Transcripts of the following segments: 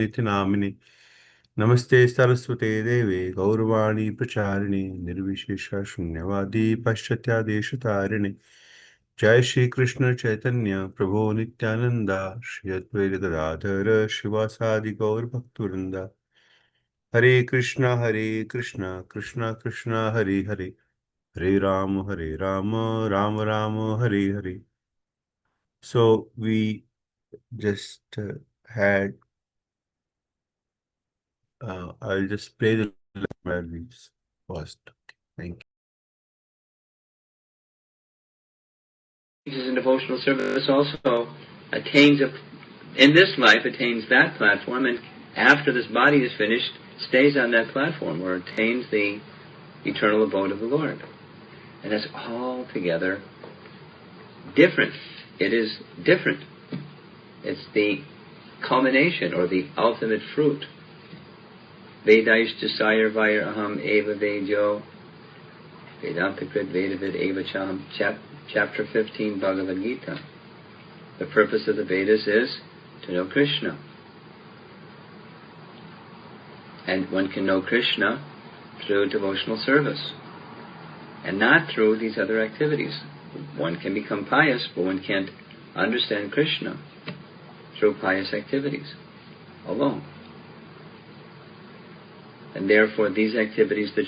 इति नामिनि नमस्ते सरस्वते देवे गौरवाणी प्रचारिणे निर्विशेष शून्यवादी पाश्चात्यादेशतारिणे जय श्री कृष्ण चैतन्य प्रभो नित्यानंदा श्री अद्वैत गदाधर शिवासादि गौर भक्तवृंदा हरे Krishna Krishna Krishna Hare Hare Hare Ram Ram Ram Hare Hare. So we just had I'll just play the where we paused. Okay, thank In devotional service also attains in this life attains that platform, and after this body is finished stays on that platform or attains the eternal abode of the Lord. And that's altogether different. It is different. It's the culmination or the ultimate fruit. Vedaish desire vire aham eva vedyo Vedanta krit vedavid eva cham Chapter 15, Bhagavad Gita. The purpose of the Vedas is to know Krishna. And one can know Krishna through devotional service, and not through these other activities. One can become pious, but one can't understand Krishna through pious activities alone. And therefore these activities that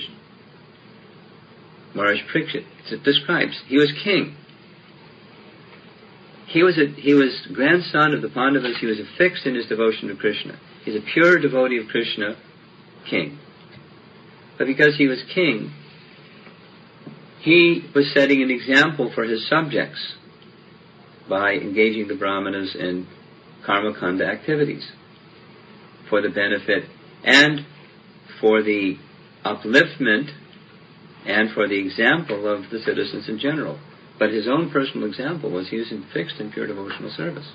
Maharaj Parikshit describes, he was king. He was grandson of the Pandavas. He was fixed in his devotion to Krishna. He's a pure devotee of Krishna, king. But because he was king, he was setting an example for his subjects by engaging the Brahmanas in karmakanda activities for the benefit and for the upliftment and for the example of the citizens in general. But his own personal example was he was fixed in pure devotional service.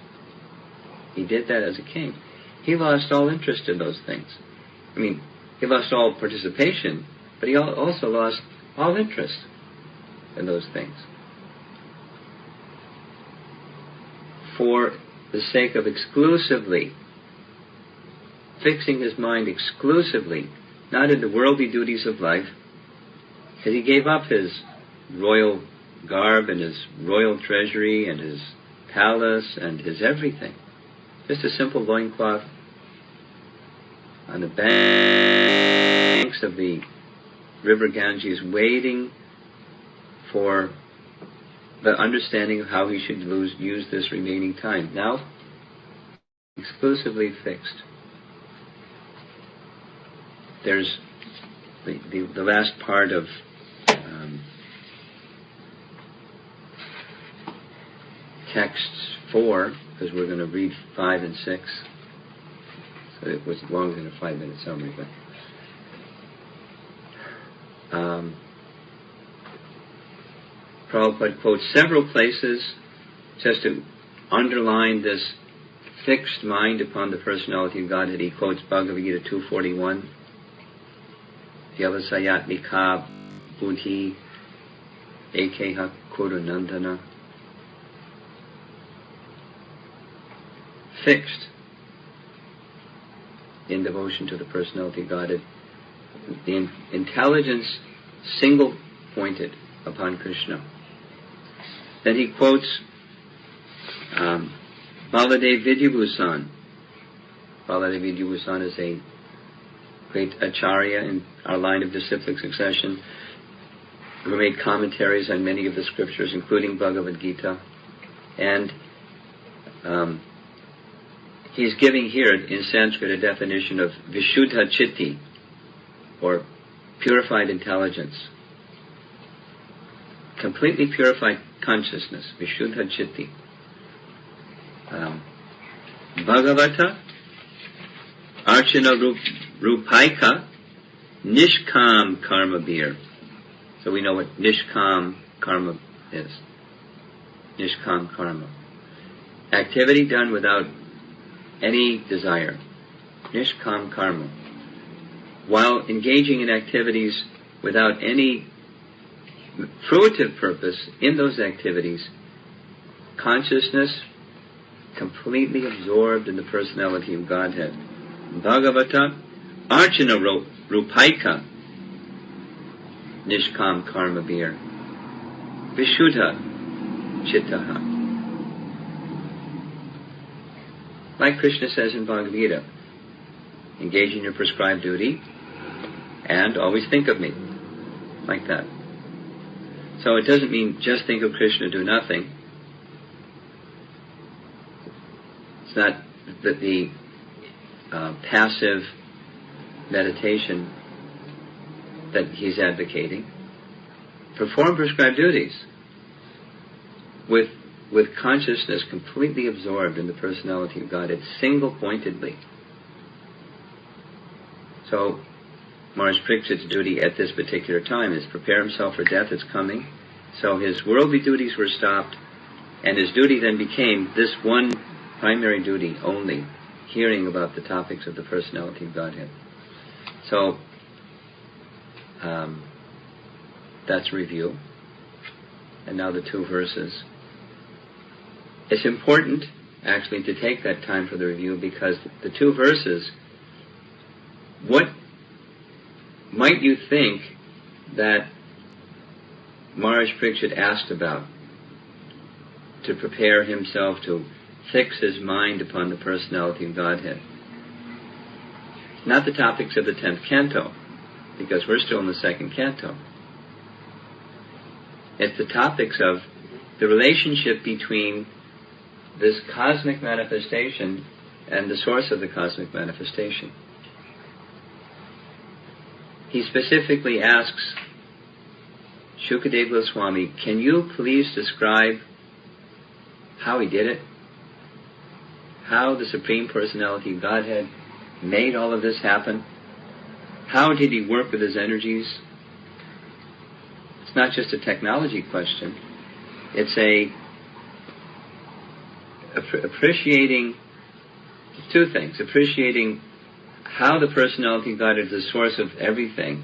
He did that as a king. He lost all interest in those things. I mean, he lost all participation, but he also lost all interest in those things. For the sake of exclusively fixing his mind exclusively, not in the worldly duties of life, because he gave up his royal garb and his royal treasury and his palace and his everything. Just a simple loincloth on the banks of the river Ganges, waiting for the understanding of how he should use this remaining time. Now, exclusively fixed. There's the last part of text 4, because we're going to read 5 and 6. So it was longer than a 5-minute summary, but Prabhupada quotes several places just to underline this fixed mind upon the personality of Godhead. He quotes Bhagavad Gita 2:41, Vyavasayatmika buddhi ekeha kurunandana. Fixed in devotion to the personality of Godhead. The intelligence single-pointed upon Krishna. Then he quotes Baladev Vidyabhusan. Baladev Vidyabhusan is a great acharya in our line of disciplic succession who made commentaries on many of the scriptures, including Bhagavad Gita. And he's giving here in Sanskrit a definition of Vishuddha Chitti, or purified intelligence. Completely purified consciousness, Vishuddha Chitti. Bhagavata Archana Rupaika Nishkam Karma Bir. So we know what Nishkam Karma is. Nishkam Karma. Activity done without any desire. Nishkam Karma. While engaging in activities without any fruitive purpose in those activities, consciousness completely absorbed in the personality of Godhead. Bhagavata Archana Rupaika Nishkam Karma Bir Vishuddha Chittaha. Like Krishna says in Bhagavad Gita, engage in your prescribed duty and always think of me. Like that. So it doesn't mean just think of Krishna, do nothing. It's not that the passive meditation that he's advocating. Perform prescribed duties with consciousness completely absorbed in the personality of God. It's single-pointedly. So Maharaj Parikshit's duty at this particular time is prepare himself for death. It's coming. So his worldly duties were stopped, and his duty then became this one primary duty only, hearing about the topics of the personality of Godhead. So that's review. And now the two verses. It's important, actually, to take that time for the review, because the two verses, what might you think that Maharaj Parikshit asked about to prepare himself to fix his mind upon the personality of Godhead? Not the topics of the 10th canto, because we're still in the 2nd canto. It's the topics of the relationship between this cosmic manifestation and the source of the cosmic manifestation. He specifically asks Shukadeva Goswami, can you please describe how he did it? How the Supreme Personality of Godhead made all of this happen? How did he work with his energies? It's not just a technology question. It's appreciating two things. Appreciating how the personality of God is the source of everything,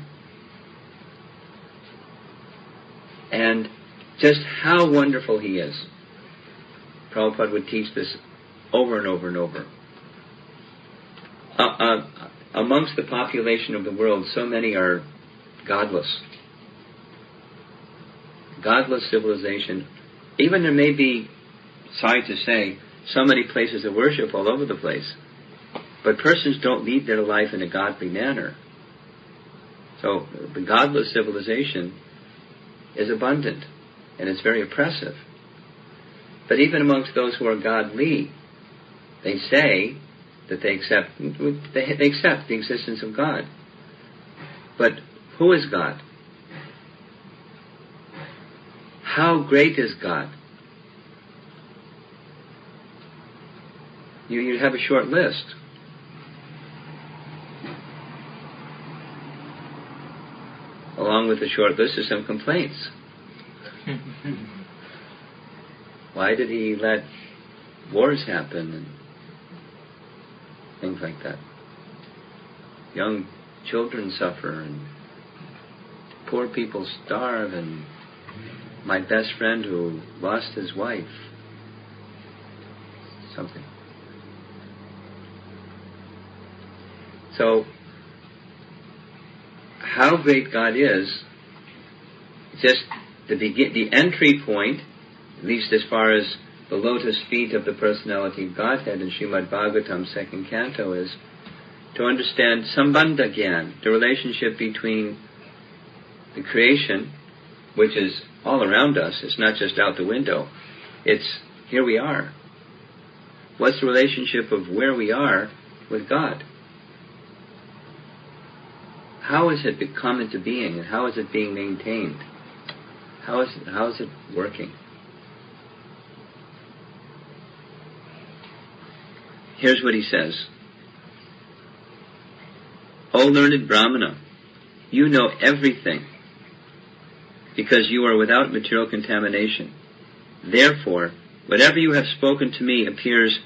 and just how wonderful he is. Prabhupada would teach this over and over and over. Amongst the population of the world, so many are godless. Godless civilization. Even there may be, sorry to say, so many places of worship all over the place, but persons don't lead their life in a godly manner. So the godless civilization is abundant, and it's very oppressive. But even amongst those who are godly, they say that they accept the existence of God. But who is God? How great is God? You have a short list. Along with the short list of some complaints. Why did he let wars happen and things like that? Young children suffer and poor people starve, and my best friend who lost his wife. Something. So, how great God is, just the entry point, at least as far as the lotus feet of the personality of Godhead in Srimad Bhagavatam 2nd canto, is to understand Sambandha Gyan, the relationship between the creation, which is all around us. It's not just out the window. It's here we are. What's the relationship of where we are with God? How has it come into being, and how is it being maintained? How is it working? Here's what he says. O learned Brahmana, you know everything, because you are without material contamination. Therefore, whatever you have spoken to me appears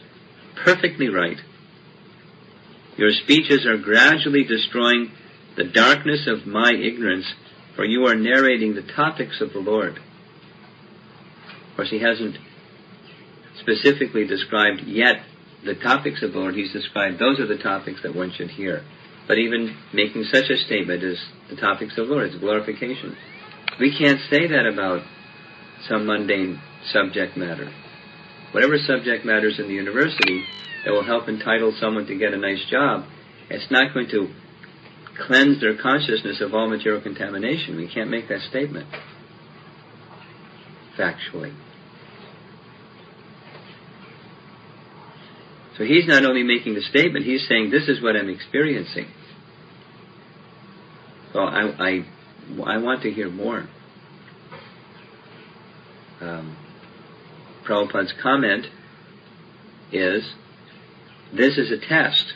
perfectly right. Your speeches are gradually destroying the darkness of my ignorance, for you are narrating the topics of the Lord. Of course, he hasn't specifically described yet the topics of Lord, he's described those are the topics that one should hear. But even making such a statement as the topics of Lord, it's glorification. We can't say that about some mundane subject matter. Whatever subject matter is in the university that will help entitle someone to get a nice job, it's not going to cleanse their consciousness of all material contamination. We can't make that statement factually. So he's not only making the statement, he's saying, this is what I'm experiencing. So I want to hear more. Prabhupada's comment is, this is a test.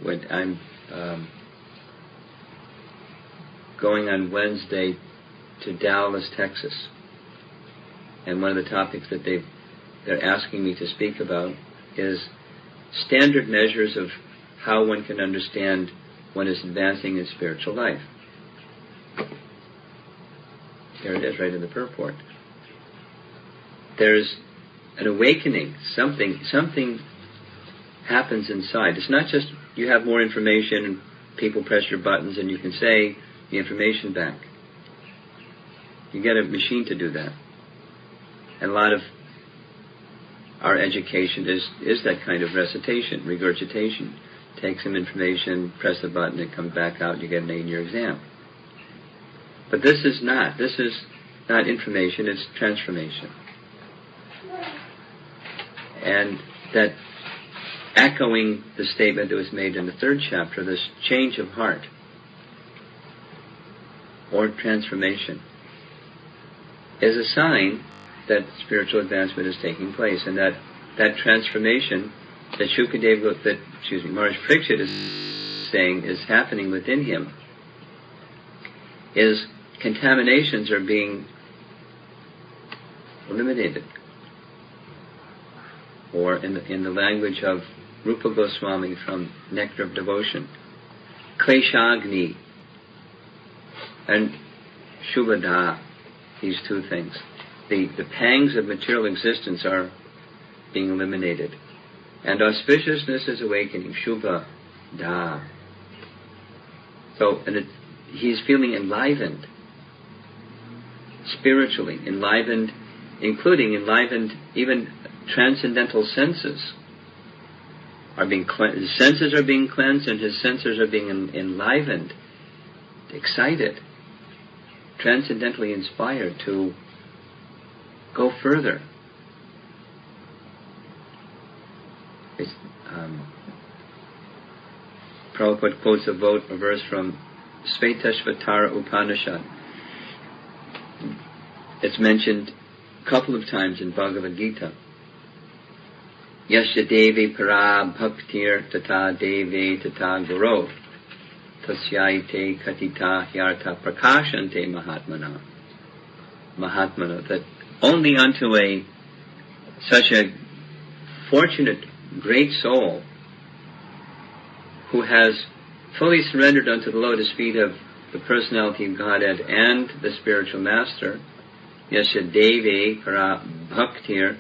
When I'm going on Wednesday to Dallas, Texas, and one of the topics that they're asking me to speak about is standard measures of how one can understand one is advancing in spiritual life. There it is, right in the purport. There's an awakening. Something happens inside. It's not just you have more information and people press your buttons and you can say the information back. You get a machine to do that. And a lot of our education is that kind of recitation, regurgitation. Take some information, press the button, it comes back out, you get an A in your exam. But this is not information, it's transformation. And that echoing the statement that was made in the third chapter, this change of heart or transformation is a sign that spiritual advancement is taking place, and that transformation that Maharaj Parikshit is saying is happening within him is contaminations are being eliminated. Or in the language of Rupa Goswami from Nectar of Devotion, Kleshagni and Shubhada, these two things. The pangs of material existence are being eliminated. And auspiciousness is awakening, Shubhada. So, he's feeling enlivened, spiritually, enlivened, even transcendental senses are being cleansed. His senses are being cleansed and his senses are being enlivened, excited, transcendentally inspired to go further. Prabhupada quotes a verse from Svetashvatara Upanishad. It's mentioned a couple of times in Bhagavad Gita. Yasya devi para bhaktir tata devi tata guru tasyaite katita hyartha prakashante mahatmana. That only unto such a fortunate great soul who has fully surrendered unto the lotus feet of the personality of Godhead and the spiritual master, Yasya devi para bhaktir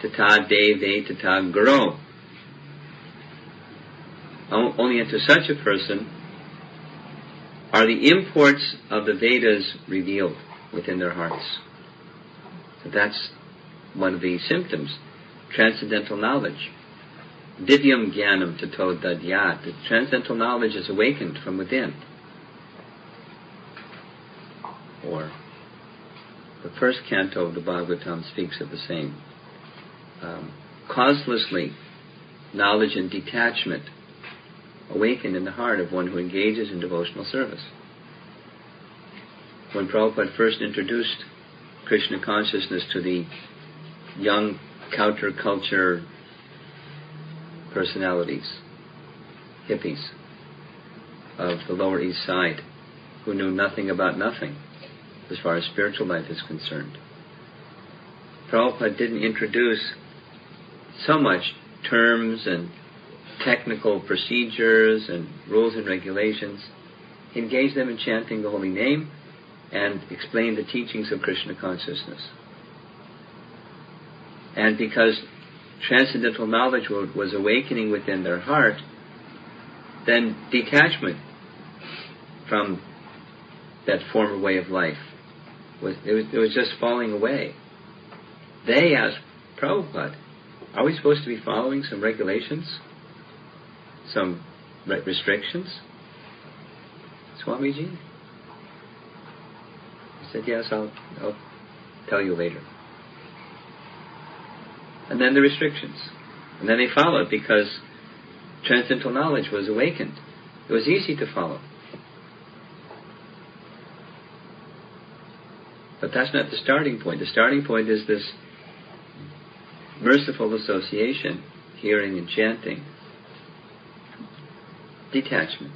tata devi tata guru. Only unto such a person are the imports of the Vedas revealed within their hearts. So that's one of the symptoms. Transcendental knowledge. Divyam jnanam tato dadyat. The transcendental knowledge is awakened from within. Or the first canto of the Bhagavatam speaks of the same. Causelessly, knowledge and detachment awaken in the heart of one who engages in devotional service. When Prabhupada first introduced Krishna consciousness to the young counterculture personalities, hippies of the Lower East Side, who knew nothing about nothing as far as spiritual life is concerned, Prabhupada didn't introduce so much terms and technical procedures and rules and regulations. He engaged them in chanting the holy name and explained the teachings of Krishna consciousness. And because transcendental knowledge was awakening within their heart, then detachment from that former way of life was just falling away. They asked Prabhupada, are we supposed to be following some regulations, some restrictions? Swamiji? He said, yes, I'll tell you later. And then the restrictions. And then they followed because transcendental knowledge was awakened. It was easy to follow. But that's not the starting point. The starting point is this merciful association, hearing and chanting, detachment.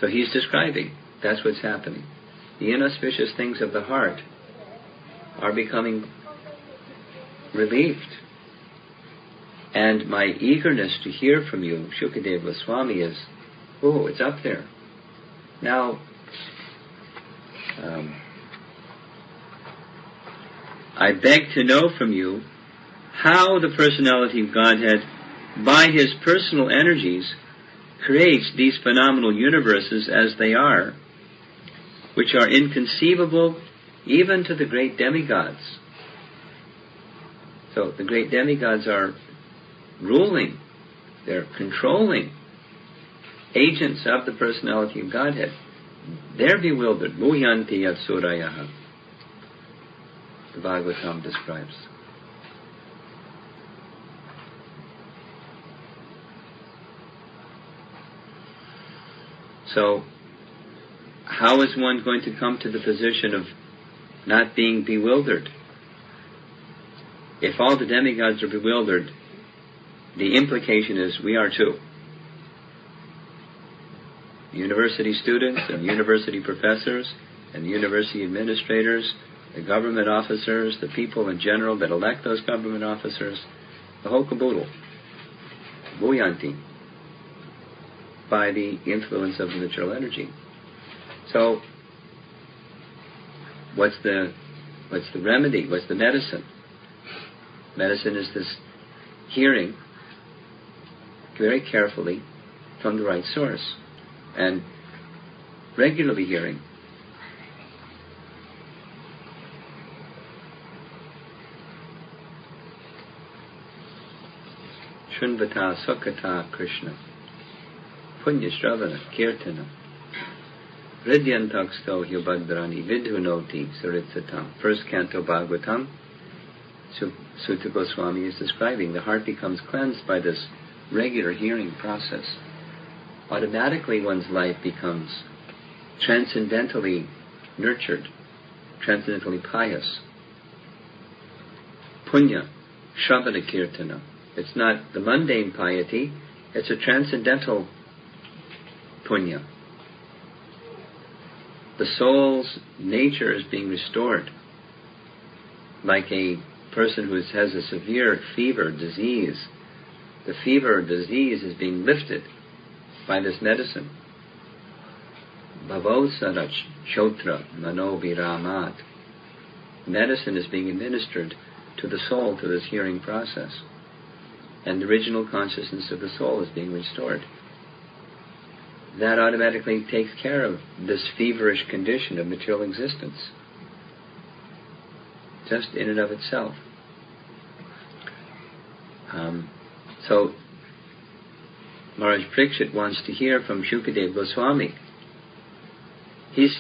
So he's describing that's what's happening. The inauspicious things of the heart are becoming relieved. And my eagerness to hear from you, Shukadeva Goswami, is, oh, it's up there. Now, I beg to know from you how the personality of Godhead, by his personal energies, creates these phenomenal universes as they are, which are inconceivable even to the great demigods. So the great demigods are ruling, they're controlling agents of the personality of Godhead. They're bewildered. Muhyanti yatsurayaha, the Bhagavatam describes. So, how is one going to come to the position of not being bewildered? If all the demigods are bewildered, the implication is we are too. University students and university professors and university administrators, the government officers, the people in general that elect those government officers, the whole caboodle, buoyanti, by the influence of the material energy. So, what's the remedy? What's the medicine? Medicine is this hearing very carefully from the right source and regularly hearing. Shunvata Sukata Krishna Punya Shravana Kirtana Hridyantaksto Hyabhadrani Vidhunoti Saritsatam. First canto Bhagavatam, Sutta Goswami is describing the heart becomes cleansed by this regular hearing process. Automatically one's life becomes transcendentally nurtured, transcendently pious. Punya, Shravana Kirtana. It's not the mundane piety, it's a transcendental punya. The soul's nature is being restored. Like a person who has a severe fever, disease, the fever or disease is being lifted by this medicine. Bhavosarach Shotra Mano Viramat. Medicine is being administered to the soul through this hearing process. And the original consciousness of the soul is being restored. That automatically takes care of this feverish condition of material existence, just in and of itself. So Maharaj Parikshit wants to hear from Shukadeva Goswami. He's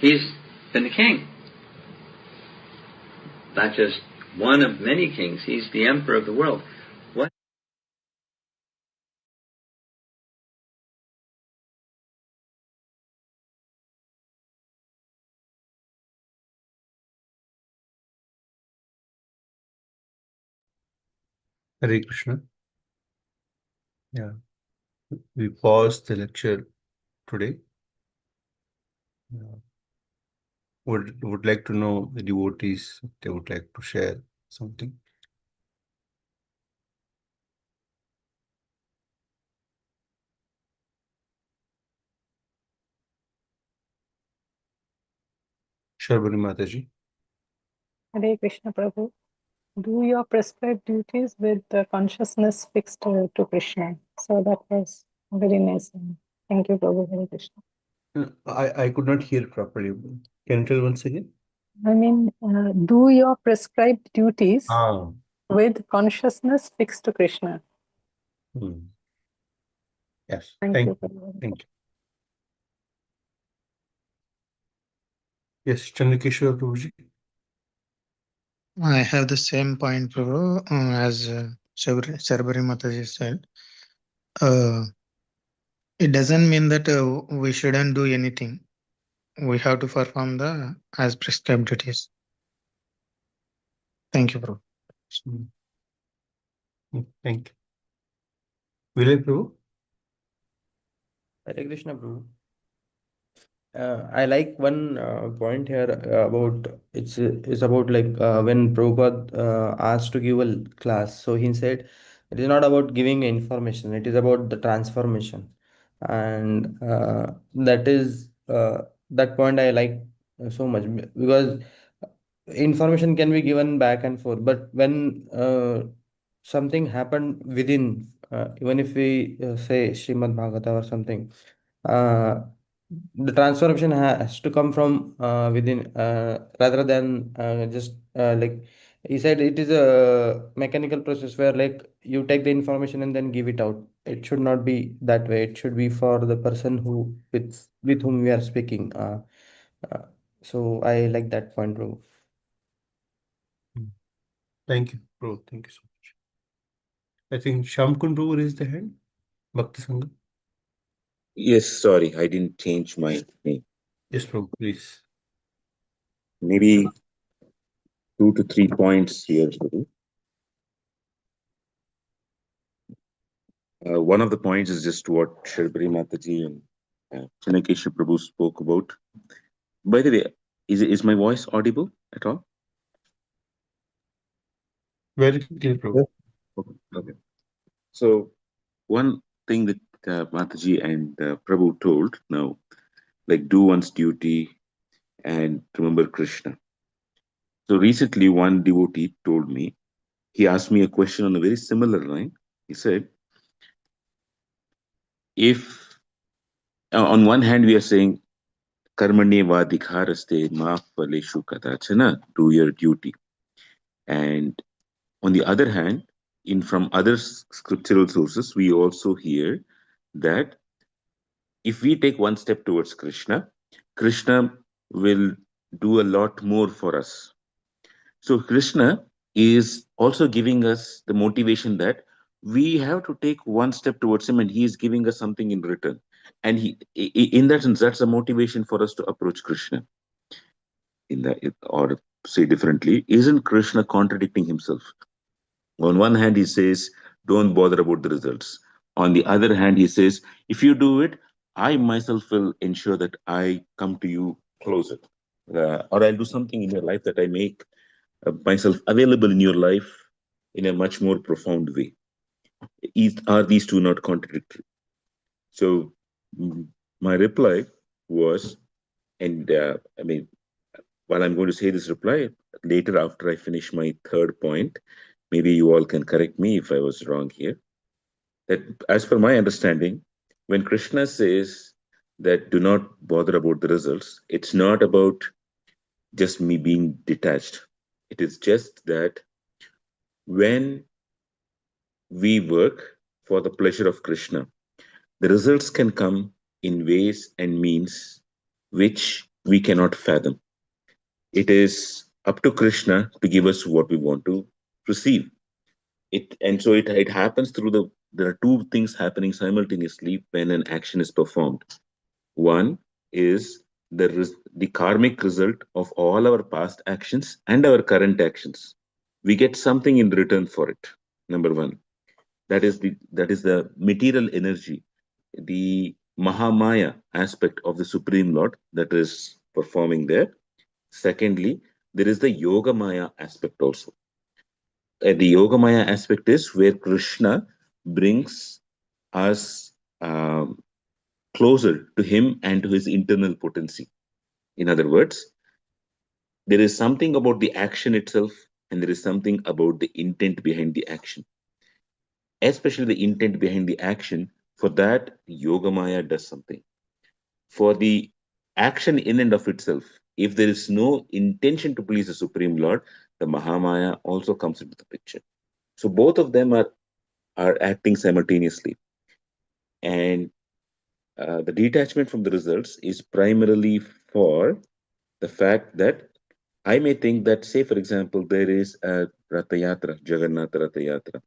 been the king, not just one of many kings. He's the emperor of the world. What? Hare Krishna. Yeah, we paused the lecture today. Would like to know the devotees if they would like to share something. Sharbani Mataji. Hare Krishna Prabhu. do your prescribed duties with the consciousness fixed to Krishna. So that was very nice. Thank you, Prabhu. Hare Krishna. I could not hear properly. Can you tell once again? I mean, do your prescribed duties Ah, with consciousness fixed to Krishna. hmm. Yes. Thank you, Thank you. Prabhu. Thank you. Yes, Chandrakeshwar Prabhuji. I have the same point, Prabhu, as Sharbari Mataji said. Uh, it doesn't mean that we shouldn't do anything. We have to perform the as prescribed duties. Thank you, Prabhu. Hmm. Thank you. Vijay Prabhu? Hare Krishna, Prabhu. I like one point here about it's about like when Prabhupada asked to give a class. So he said it is not about giving information; it is about the transformation, and that is that point I like so much because information can be given back and forth, but when something happened within, even if we say Srimad Bhagavata or something. Uh, the transformation has to come from within rather than just like he said it is a mechanical process where like you take the information and then give it out. It should not be that way. It should be for the person who with whom we are speaking. Uh, so I like that point, bro. Hmm. Thank you, Prabhu. Thank you so much. I think Shamkun Prabhu raised the hand. Bhakti Sangha. Yes, sorry, I didn't change my name. Yes, Prabhu, please. Maybe 2 to 3 points here, Guru. One of the points is just what Sharbari Mataji and Chinakesha Prabhu spoke about. By the way, is my voice audible at all? Very clear, Prabhu. Yes. Okay. Okay. So one thing that Mataji and Prabhu told now, like do one's duty and remember Krishna. So recently, one devotee told me, he asked me a question on a very similar line. He said, if on one hand we are saying karmanye vadikaraste ma phaleshu kadachana, do your duty, and on the other hand, in from other scriptural sources we also hear that if we take one step towards Krishna, Krishna will do a lot more for us. So Krishna is also giving us the motivation that we have to take one step towards him and he is giving us something in return. And in that sense, that's a motivation for us to approach Krishna. In that, or say differently, isn't Krishna contradicting himself? On one hand, he says, don't bother about the results. On the other hand, he says, if you do it, I myself will ensure that I come to you closer. Or I'll do something in your life that I make myself available in your life in a much more profound way. Are these two not contradictory? So my reply was, and I mean, while I'm going to say this reply later after I finish my third point, maybe you all can correct me if I was wrong here. That, as per my understanding, when Krishna says that do not bother about the results, it's not about just me being detached. It is just that when we work for the pleasure of Krishna, the results can come in ways and means which we cannot fathom. It is up to Krishna to give us what we want to receive. It happens through there are two things happening simultaneously when an action is performed. One is the karmic result of all our past actions and our current actions. We get something in return for it. Number one, that is the material energy, the Mahamaya aspect of the Supreme Lord that is performing there. Secondly, there is the Yogamaya aspect also. The Yogamaya aspect is where Krishna brings us closer to him and to his internal potency. In other words, there is something about the action itself and there is something about the intent behind the action, especially the intent behind the action. For that, Yogamaya does something. For the action in and of itself, if there is no intention to please the Supreme Lord, the Mahamaya also comes into the picture. So both of them are acting simultaneously. And the detachment from the results is primarily for the fact that I may think that, say, for example, there is a Ratha Yatra, Jagannath Ratha Yatra.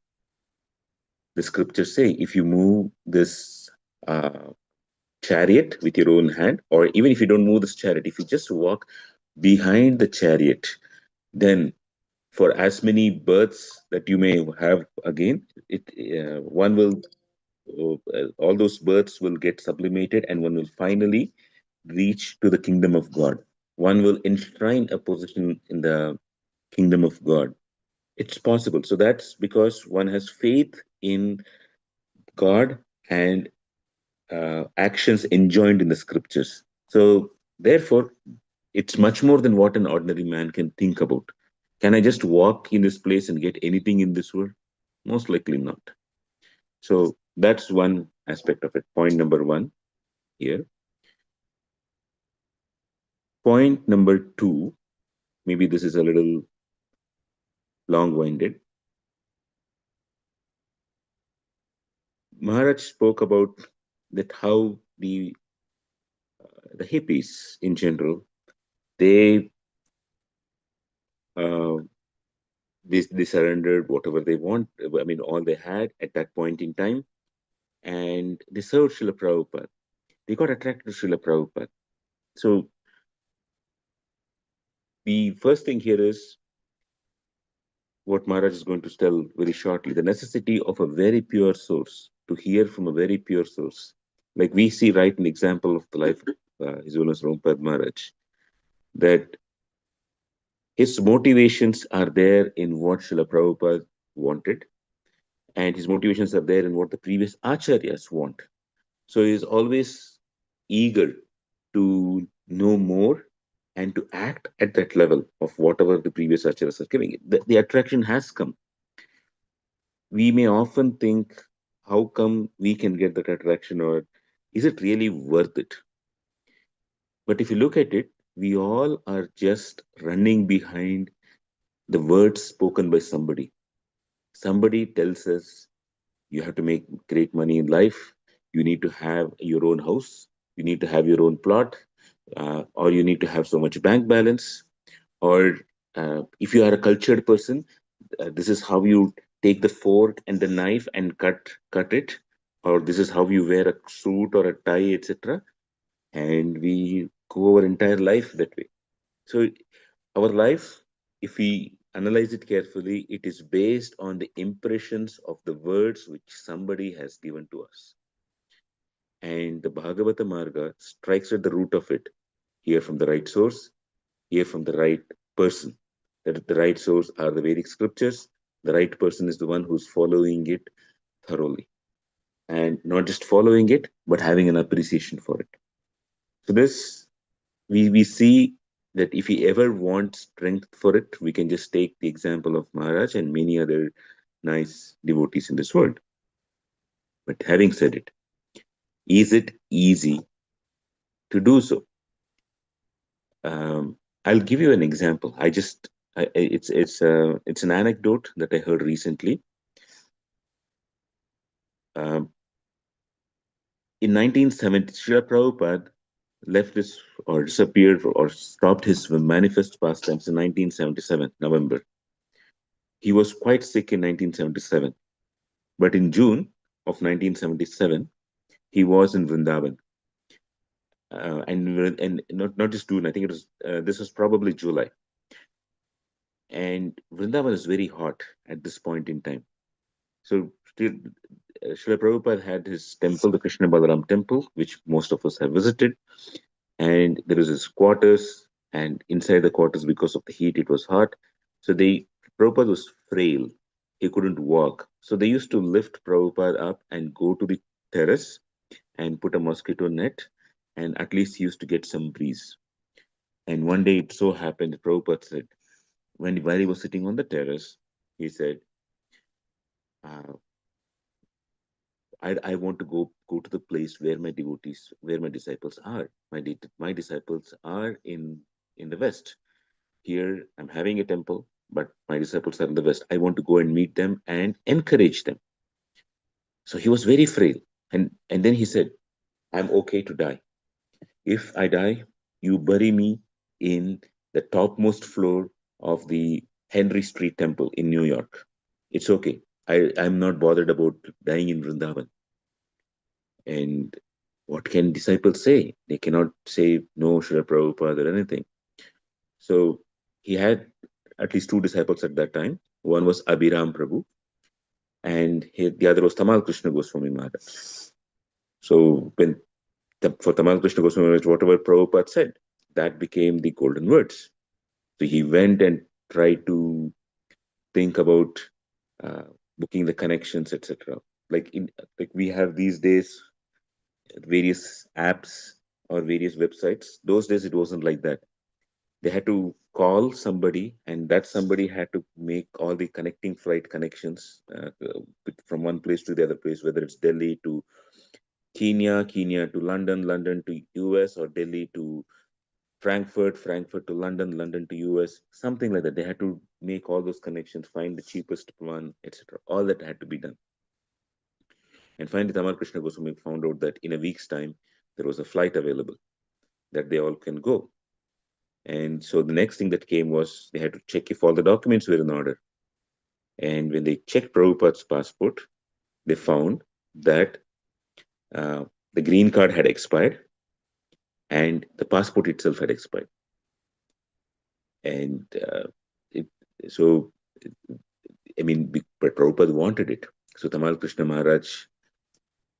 The scriptures say if you move this chariot with your own hand, or even if you don't move this chariot, if you just walk behind the chariot, then for as many births that you may have again, it one will all those births will get sublimated, and one will finally reach to the kingdom of God. One will enshrine a position in the kingdom of God. It's possible. So that's because one has faith in God and actions enjoined in the scriptures. So therefore, it's much more than what an ordinary man can think about. Can I just walk in this place and get anything in this world? Most likely not. So that's one aspect of it. Point number one here. Point number two, maybe this is a little long winded. Maharaj spoke about that how the hippies in general, they uh, they surrendered whatever they want. I mean, all they had at that point in time, and they served Srila Prabhupada. They got attracted to Srila Prabhupada. So the first thing here is what Maharaj is going to tell very shortly: the necessity of a very pure source, to hear from a very pure source. Like we see right an example of the life of His Holiness Prabhupada Maharaj, that his motivations are there in what Srila Prabhupada wanted, and his motivations are there in what the previous acharyas want. So he is always eager to know more and to act at that level of whatever the previous acharyas are giving. The attraction has come. We may often think, how come we can get that attraction, or is it really worth it? But if you look at it, we all are just running behind the words spoken by somebody. Somebody tells us you have to make great money in life, you need to have your own house, you need to have your own plot, or you need to have so much bank balance, or if you are a cultured person, this is how you take the fork and the knife and cut it, or this is how you wear a suit or a tie, etc. And we go our entire life that way. So our life, if we analyze it carefully, it is based on the impressions of the words which somebody has given to us. And the Bhagavata Marga strikes at the root of it. Hear from the right source, hear from the right person. That the right source are the Vedic scriptures. The right person is the one who's following it thoroughly. And not just following it, but having an appreciation for it. So this we see that if we ever want strength for it, we can just take the example of Maharaj and many other nice devotees in this world. But having said it, is it easy to do so? I'll give you an example. It's an anecdote that I heard recently. Um, in 1970, Srila Prabhupada left his or disappeared or stopped his manifest pastimes in 1977, November. He was quite sick in 1977, but in June of 1977, he was in Vrindavan. And not just June, I think it was this was probably July. And Vrindavan is very hot at this point in time. So still, Srila Prabhupada had his temple, the Krishna Balaram temple, which most of us have visited. And there was his quarters, and inside the quarters, because of the heat, it was hot. So Prabhupada was frail. He couldn't walk. So they used to lift Prabhupada up and go to the terrace and put a mosquito net, and at least he used to get some breeze. And one day it so happened that Prabhupada said, while he was sitting on the terrace, he said, uh, I want to go to the place where my devotees, where my disciples are. My disciples are in the West. Here, I'm having a temple, but my disciples are in the West. I want to go and meet them and encourage them. So he was very frail. And then he said, I'm okay to die. If I die, you bury me in the topmost floor of the Henry Street Temple in New York. It's okay. I'm not bothered about dying in Vrindavan. And what can disciples say? They cannot say no, Srila Prabhupada or anything. So he had at least two disciples at that time. One was Abhiram Prabhu, and the other was Tamal Krishna Goswami Maharaj. So for Tamal Krishna Goswami Maharaj, whatever Prabhupada said, that became the golden words. So he went and tried to think about uh, booking the connections, etc. Like we have these days various apps or various websites. Those days it wasn't like that. They had to call somebody, and that somebody had to make all the connecting flight connections from one place to the other place, whether it's Delhi to Kenya, Kenya to London, London to US, or Delhi to Frankfurt, Frankfurt to London, London to US, something like that. They had to make all those connections, find the cheapest one, etc. All that had to be done. And finally, Tamal Krishna Goswami found out that in a week's time, there was a flight available that they all can go. And so the next thing that came was they had to check if all the documents were in order. And when they checked Prabhupada's passport, they found that uh, the green card had expired and the passport itself had expired. And it, so, I mean, but Prabhupada wanted it. So Tamal Krishna Maharaj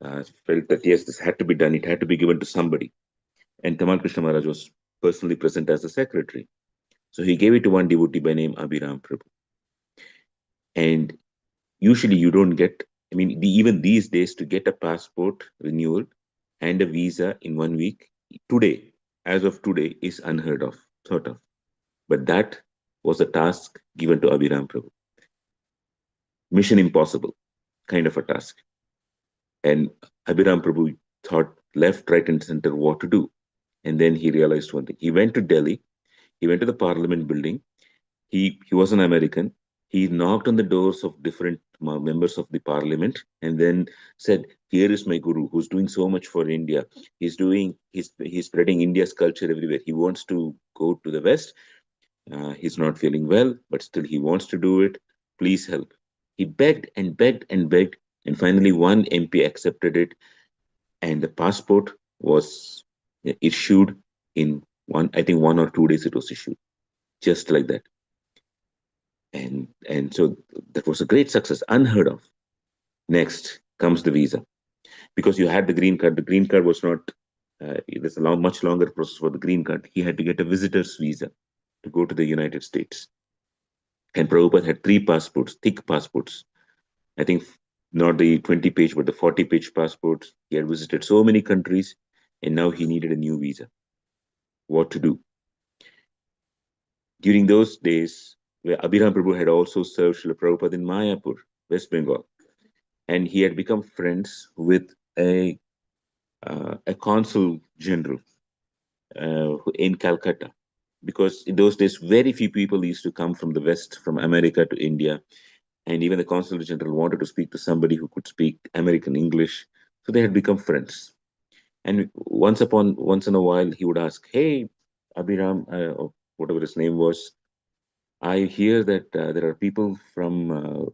felt that yes, this had to be done. It had to be given to somebody. And Tamal Krishna Maharaj was personally present as the secretary. So he gave it to one devotee by name Abhiram Prabhu. And usually you don't get, I mean, even these days to get a passport renewal and a visa in 1 week, today, as of today, is unheard of, thought of. But that was a task given to Abhiram Prabhu. Mission impossible kind of a task. And Abhiram Prabhu thought left, right, and center what to do. And then he realized one thing. He went to Delhi, he went to the Parliament building. He was an American. He knocked on the doors of different members of the parliament and then said, "Here is my guru, who's doing so much for India. He's spreading India's culture everywhere. He wants to go to the West. He's not feeling well, but still he wants to do it. Please help." He begged and begged and begged, and finally one MP accepted it, and the passport was issued in I think 1 or 2 days. It was issued just like that. And so that was a great success, unheard of. Next comes the visa, because you had the green card. The green card was not. There's a much longer process for the green card. He had to get a visitor's visa to go to the United States. And Prabhupada had 3 passports, thick passports. I think not the 20-page, but the 40-page passports. He had visited so many countries, and now he needed a new visa. What to do? During those days, where Abhiram Prabhu had also served Srila Prabhupada in Mayapur, West Bengal, and he had become friends with a consul general in Calcutta, because in those days very few people used to come from the West, from America to India, and even the consul general wanted to speak to somebody who could speak American English, so they had become friends. And once in a while, he would ask, "Hey, Abhiram, or whatever his name was, I hear that there are people from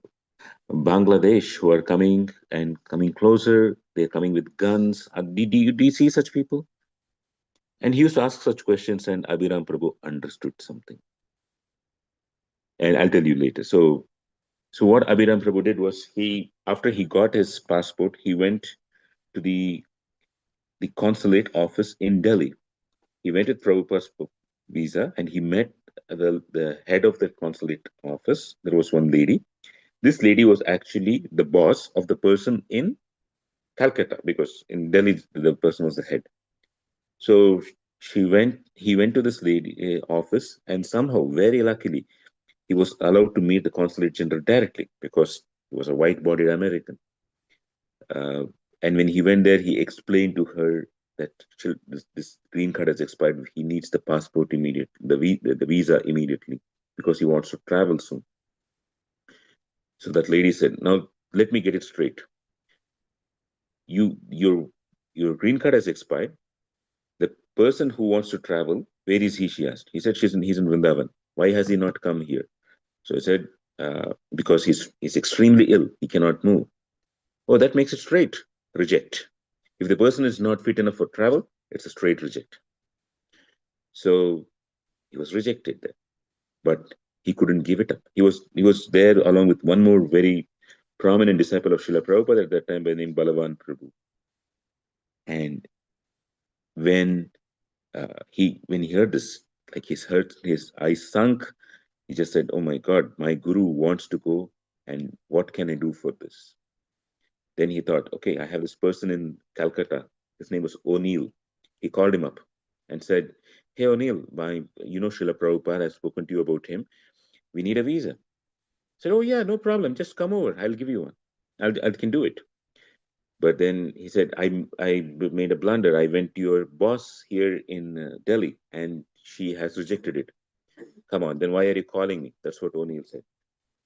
Bangladesh who are coming and coming closer. They're coming with guns. Do you see such people?" And he used to ask such questions, and Abhiram Prabhu understood something. And I'll tell you later. So what Abhiram Prabhu did was, after he got his passport, he went to the consulate office in Delhi. He went with Prabhupada's visa, and he met the head of the consulate office. There was one lady. This lady was actually the boss of the person in Calcutta, because in Delhi the person was the head. So he went to this lady office, and somehow, very luckily, he was allowed to meet the consulate general directly because he was a white-bodied American. And when he went there, he explained to her that this green card has expired. He needs the passport immediately, the visa immediately, because he wants to travel soon. So that lady said, "Now let me get it straight. Your green card has expired. The person who wants to travel, where is he?" She asked. He said, he's in Vrindavan. Why has he not come here?" So I said, because he's extremely ill. He cannot move. Oh, that makes it straight. Reject. If the person is not fit enough for travel, it's a straight reject. So he was rejected there, but he couldn't give it up. He was there along with one more very prominent disciple of Srila Prabhupada at that time by the name Balavan Prabhu. And when when he heard this, like his eyes sunk. He just said, "Oh my God, my guru wants to go, and what can I do for this?" Then he thought, "Okay, I have this person in Calcutta. His name was O'Neill." He called him up and said, "Hey O'Neill, Srila Prabhupada has spoken to you about him. We need a visa." I said, "Oh yeah, no problem. Just come over. I'll give you one. I can do it." But then he said, I made a blunder. I went to your boss here in Delhi, and she has rejected it. Come on, then why are you calling me?" That's what O'Neill said.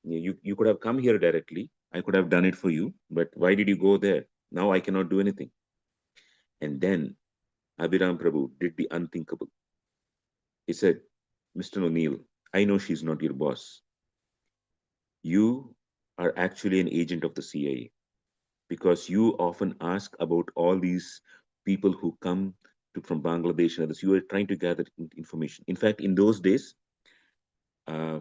You could have come here directly. I could have done it for you, but why did you go there? Now I cannot do anything. And then Abhiram Prabhu did the unthinkable. He said, "Mr. O'Neill, I know she's not your boss. You are actually an agent of the CIA because you often ask about all these people who come from Bangladesh and others. You are trying to gather information. In fact, in those days, uh,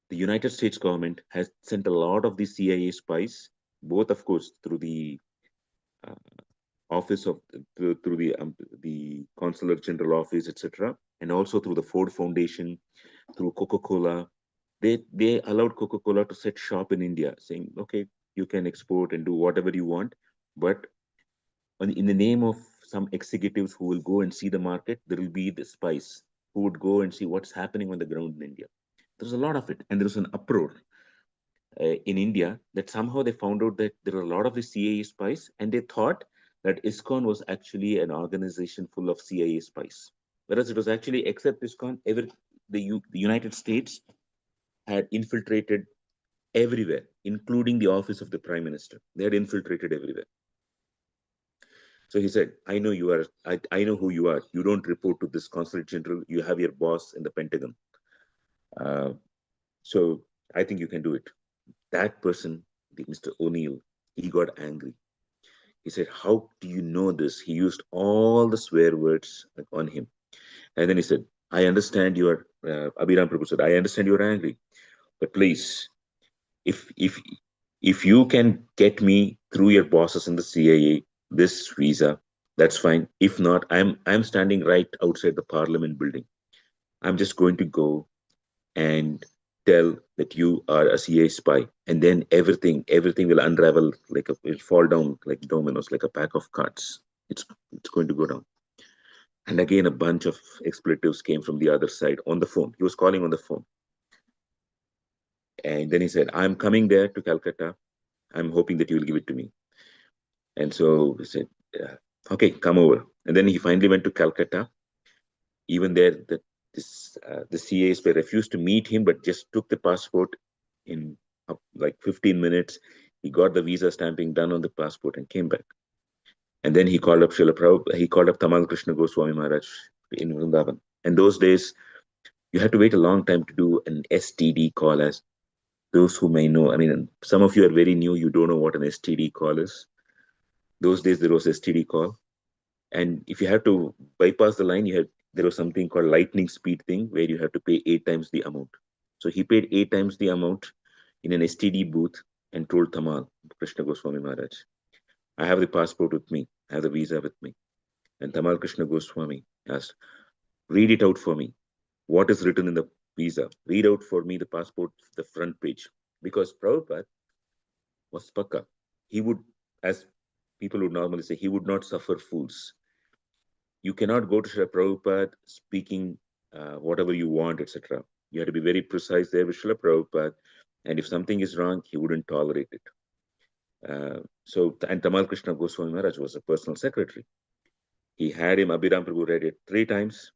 the United States government has sent a lot of these CIA spies, both, of course, through the uh, office of through the consular general office, etc., and also through the Ford Foundation, through Coca-Cola. They allowed Coca-Cola to set shop in India, saying, "Okay, you can export and do whatever you want, but in the name of some executives who will go and see the market, there will be the spies who would go and see what's happening on the ground in India." There's a lot of it, and there's an uproar in India that somehow they found out that there are a lot of the CIA spies, and they thought that ISKCON was actually an organization full of CIA spies, whereas it was actually, except ISKCON, the United States had infiltrated everywhere, including the office of the Prime Minister. They had infiltrated everywhere. So he said, I know who you are. You don't report to this consulate general. You have your boss in the Pentagon. Uh, so I think you can do it." That person, Mr. O'Neill, he got angry. He said, "How do you know this?" He used all the swear words on him. And then he said, "I understand you are, Abhiram Prabhu said, I understand you are angry, but please, if if if you can get me through your bosses in the CIA this visa, that's fine. If not, I'm standing right outside the Parliament building. I'm just going to go and tell that you are a CIA spy, and then everything will unravel it'll fall down like dominoes, like a pack of cards. It's going to go down." And again, a bunch of expletives came from the other side on the phone. He was calling on the phone. And then he said, "I'm coming there to Calcutta. I'm hoping that you will give it to me." And so he said, "Yeah, okay, come over." And then he finally went to Calcutta. Even there, the CAs refused to meet him, but just took the passport in like 15 minutes. He got the visa stamping done on the passport and came back. And then he called up Srila Prabhupada, he called up Tamal Krishna Goswami Maharaj in Vrindavan. And those days, you had to wait a long time to do an STD call, as those who may know. I mean, some of you are very new, you don't know what an STD call is. Those days, there was STD call. And if you have to bypass the line, there was something called lightning speed thing where you have to pay 8 times the amount. So he paid 8 times the amount in an STD booth and told Tamal Krishna Goswami Maharaj, "I have the passport with me, I have the visa with me." And Tamal Krishna Goswami asked, "Read it out for me. What is written in the visa? Read out for me the passport, the front page." Because Prabhupada was Pakka. He would, as people would normally say, he would not suffer fools. You cannot go to Srila Prabhupada speaking whatever you want, etc. You had to be very precise there with Srila Prabhupada. And if something is wrong, he wouldn't tolerate it. And Tamal Krishna Goswami Maharaj was a personal secretary. He had him, Abhiram Prabhu read it 3 times,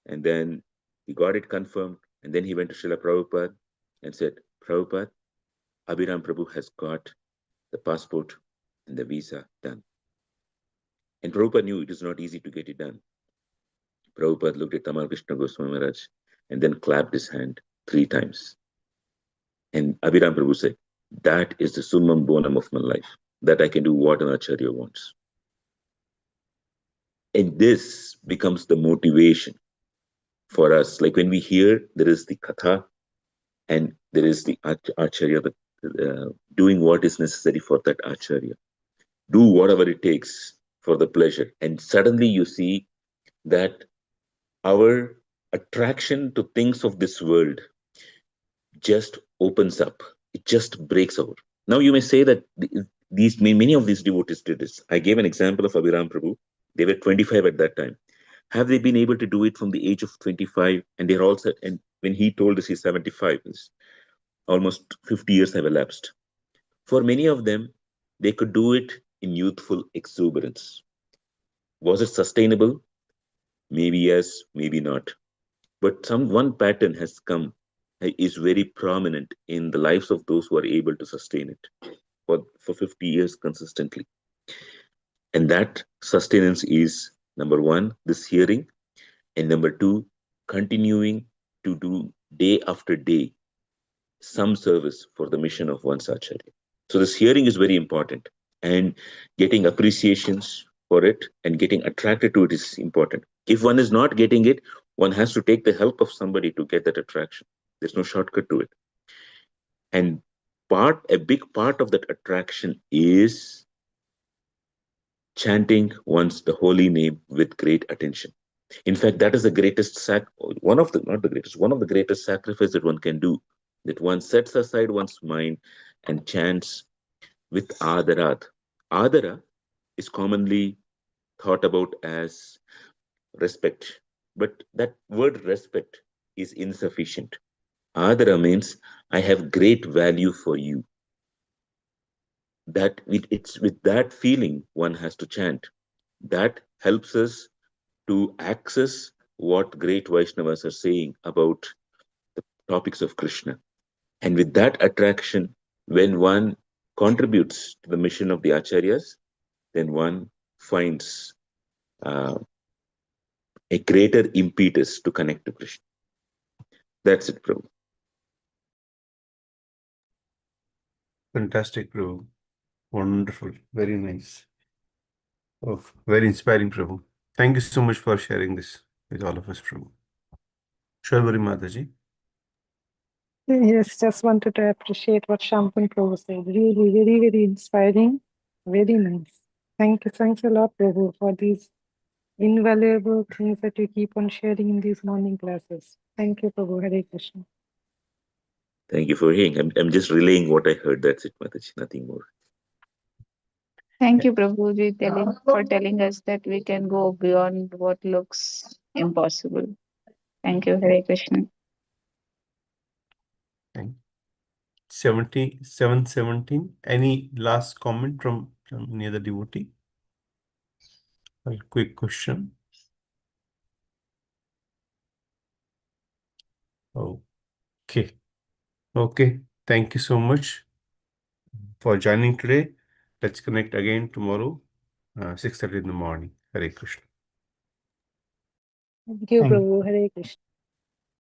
and then he got it confirmed. And then he went to Srila Prabhupada and said, Prabhupada, Abhiram Prabhu has got the passport and the visa done. And Prabhupada knew it is not easy to get it done. Prabhupada looked at Tamal Krishna Goswami Maharaj and then clapped his hand 3 times. And Abhiram Prabhu said, that is the summum bonum of my life, that I can do what an acharya wants. And this becomes the motivation for us. Like when we hear there is the katha and there is the acharya, doing what is necessary for that acharya. Do whatever it takes for the pleasure. And suddenly you see that our attraction to things of this world just opens up. It just breaks out. Now you may say that many of these devotees did this. I gave an example of Abhiram Prabhu. They were 25 at that time. Have they been able to do it from the age of 25? And they're also, and when he told us he's 75, almost 50 years have elapsed. For many of them, they could do it in youthful exuberance. Was it sustainable? Maybe yes, maybe not. But one pattern has come, is very prominent in the lives of those who are able to sustain it for 50 years consistently. And that sustenance is, number 1, this hearing, and number 2, continuing to do day after day some service for the mission of one's acharya. So this hearing is very important, and getting appreciations for it and getting attracted to it is important. If one is not getting it, one has to take the help of somebody to get that attraction. There's no shortcut to it. And a big part of that attraction is chanting the holy name with great attention. In fact, that is the greatest one of the greatest sacrifice that one can do, that one sets aside one's mind and chants with adarat. Adara is commonly thought about as respect, but that word respect is insufficient. Adara means I have great value for you. That it's with that feeling one has to chant. That helps us to access what great Vaishnavas are saying about the topics of Krishna. And with that attraction, when one contributes to the mission of the acharyas, then one finds a greater impetus to connect to Krishna. That's it, Prabhu. Fantastic, Prabhu. Wonderful. Very nice. Oh, very inspiring, Prabhu. Thank you so much for sharing this with all of us, Prabhu. Shwarbari Mataji. Yes, just wanted to appreciate what Shampun Prabhu said. Really, very, very inspiring. Very nice. Thanks a lot, Prabhu, for these invaluable things that you keep on sharing in these morning classes. Thank you, Prabhu. Hare Krishna. Thank you for hearing. I'm just relaying what I heard. That's it, Mataji. Nothing more. Thank you, Prabhuji, for telling us that we can go beyond what looks impossible. Thank you, Hare Krishna. 717. Any last comment from any other devotee? A quick question. Okay. Okay. Thank you so much for joining today. Let's connect again tomorrow, 6:30 in the morning. Hare Krishna. Thank you, Thank Prabhu. Hare Krishna.